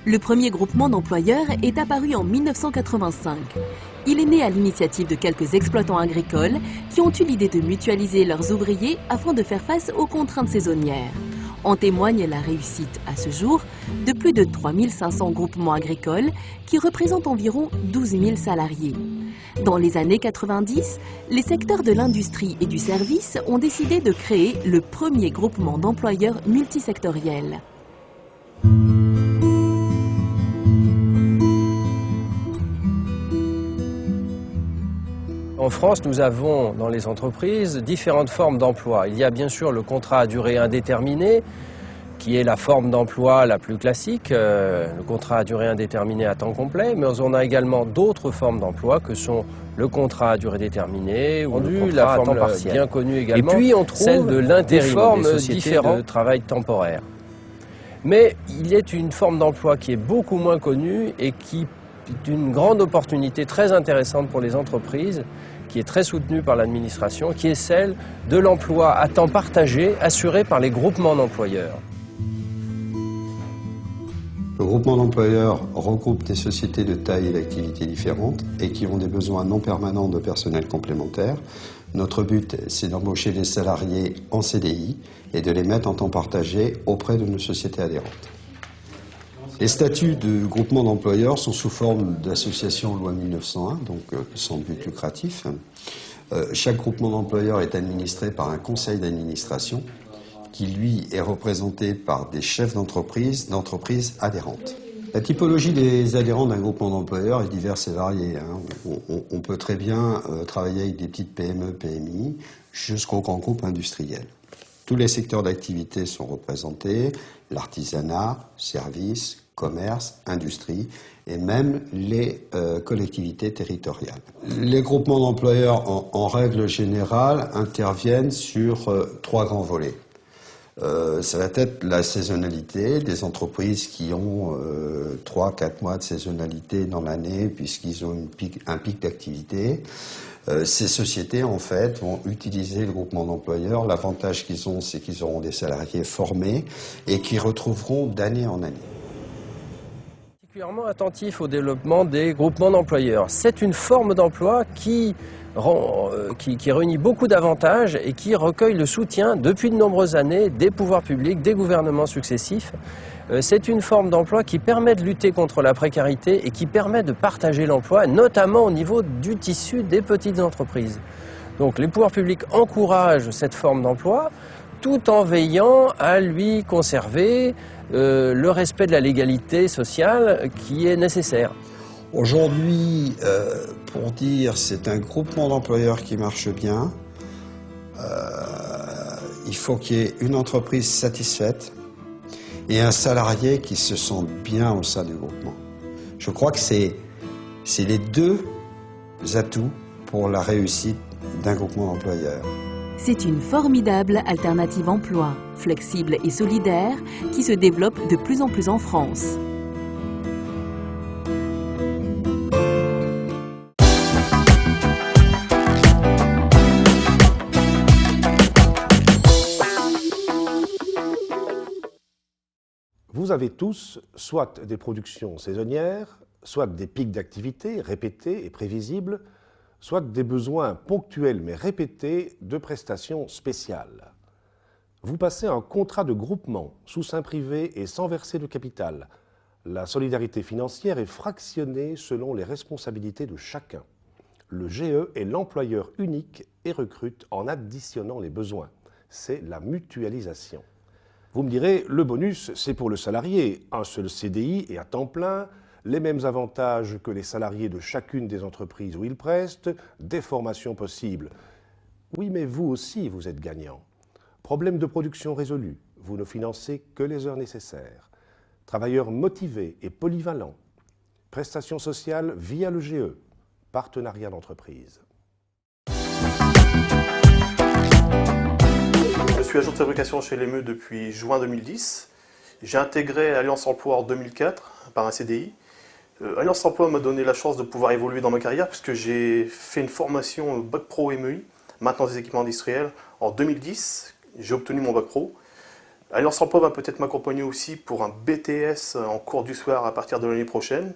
Le premier groupement d'employeurs est apparu en 1985. Il est né à l'initiative de quelques exploitants agricoles qui ont eu l'idée de mutualiser leurs ouvriers afin de faire face aux contraintes saisonnières. En témoigne la réussite, à ce jour, de plus de 3500 groupements agricoles qui représentent environ 12 000 salariés. Dans les années 90, les secteurs de l'industrie et du service ont décidé de créer le premier groupement d'employeurs multisectoriel. En France, nous avons dans les entreprises différentes formes d'emploi. Il y a bien sûr le contrat à durée indéterminée, qui est la forme d'emploi la plus classique, le contrat à durée indéterminée à temps complet, mais on a également d'autres formes d'emploi que sont le contrat à durée déterminée ou le contrat à temps partiel. Bien connu également, et puis on trouve celle de l'intérim, des sociétés de travail temporaire. Mais il est une forme d'emploi qui est beaucoup moins connue et qui est une grande opportunité très intéressante pour les entreprises, qui est très soutenue par l'administration, qui est celle de l'emploi à temps partagé assuré par les groupements d'employeurs. Le groupement d'employeurs regroupe des sociétés de taille et d'activité différentes et qui ont des besoins non permanents de personnel complémentaire. Notre but, c'est d'embaucher des salariés en CDI et de les mettre en temps partagé auprès de nos sociétés adhérentes. Les statuts de groupement d'employeurs sont sous forme d'association loi 1901, donc sans but lucratif. Chaque groupement d'employeurs est administré par un conseil d'administration qui, lui, est représenté par des chefs d'entreprise adhérentes. La typologie des adhérents d'un groupement d'employeurs est diverse et variée. On peut très bien travailler avec des petites PME, PMI, jusqu'aux grands groupes industriels. Tous les secteurs d'activité sont représentés, l'artisanat, services, commerce, industrie et même les collectivités territoriales. Les groupements d'employeurs, en règle générale, interviennent sur trois grands volets. Ça va être la saisonnalité, des entreprises qui ont 3-4 mois de saisonnalité dans l'année puisqu'ils ont un pic d'activité. Ces sociétés, en fait, vont utiliser le groupement d'employeurs. L'avantage qu'ils ont, c'est qu'ils auront des salariés formés et qui retrouveront d'année en année. Particulièrement attentif au développement des groupements d'employeurs. C'est une forme d'emploi qui réunit beaucoup d'avantages et qui recueille le soutien depuis de nombreuses années des pouvoirs publics, des gouvernements successifs. C'est une forme d'emploi qui permet de lutter contre la précarité et qui permet de partager l'emploi, notamment au niveau du tissu des petites entreprises. Donc les pouvoirs publics encouragent cette forme d'emploi tout en veillant à lui conserver le respect de la légalité sociale qui est nécessaire. Aujourd'hui, pour dire c'est un groupement d'employeurs qui marche bien, il faut qu'il y ait une entreprise satisfaite et un salarié qui se sente bien au sein du groupement. Je crois que c'est les deux atouts pour la réussite d'un groupement d'employeurs. C'est une formidable alternative emploi, flexible et solidaire, qui se développe de plus en plus en France. Vous avez tous soit des productions saisonnières, soit des pics d'activité répétés et prévisibles, soit des besoins ponctuels mais répétés de prestations spéciales. Vous passez un contrat de groupement sous seing privé et sans verser de capital. La solidarité financière est fractionnée selon les responsabilités de chacun. Le GE est l'employeur unique et recrute en additionnant les besoins. C'est la mutualisation. Vous me direz, le bonus, c'est pour le salarié, un seul CDI et à temps plein, les mêmes avantages que les salariés de chacune des entreprises où ils prestent, des formations possibles. Oui, mais vous aussi, vous êtes gagnant. Problème de production résolu, vous ne financez que les heures nécessaires. Travailleurs motivés et polyvalents. Prestations sociales via le GE, partenariat d'entreprise. Je suis agent de fabrication chez LME depuis juin 2010. J'ai intégré Alliance Emploi en 2004 par un CDI. Alliance Emploi m'a donné la chance de pouvoir évoluer dans ma carrière puisque j'ai fait une formation Bac Pro MEI, maintenance des équipements industriels, en 2010. J'ai obtenu mon Bac Pro. Alliance Emploi va peut-être m'accompagner aussi pour un BTS en cours du soir à partir de l'année prochaine.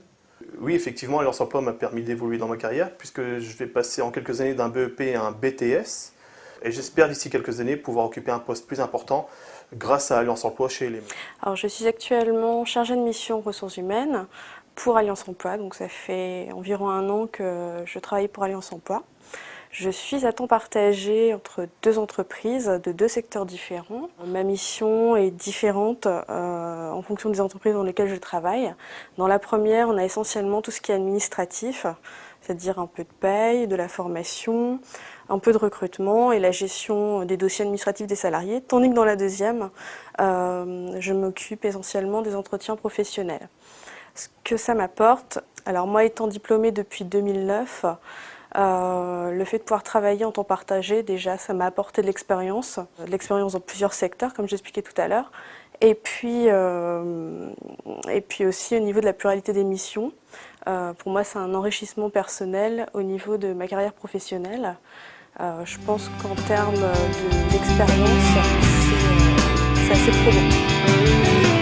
Oui, effectivement, Alliance Emploi m'a permis d'évoluer dans ma carrière puisque je vais passer en quelques années d'un BEP à un BTS et j'espère d'ici quelques années pouvoir occuper un poste plus important grâce à Alliance Emploi chez LME. Alors, je suis actuellement chargée de mission ressources humaines pour Alliance Emploi, donc ça fait environ 1 an que je travaille pour Alliance Emploi. Je suis à temps partagé entre 2 entreprises de 2 secteurs différents. Ma mission est différente en fonction des entreprises dans lesquelles je travaille. Dans la première, on a essentiellement tout ce qui est administratif, c'est-à-dire un peu de paye, de la formation, un peu de recrutement et la gestion des dossiers administratifs des salariés. Tandis que dans la deuxième, je m'occupe essentiellement des entretiens professionnels. Ce que ça m'apporte, alors moi étant diplômée depuis 2009, le fait de pouvoir travailler en temps partagé, déjà, ça m'a apporté de l'expérience dans plusieurs secteurs, comme j'expliquais tout à l'heure. Et puis aussi au niveau de la pluralité des missions. Pour moi, c'est un enrichissement personnel au niveau de ma carrière professionnelle. Je pense qu'en termes d'expérience, c'est assez probant.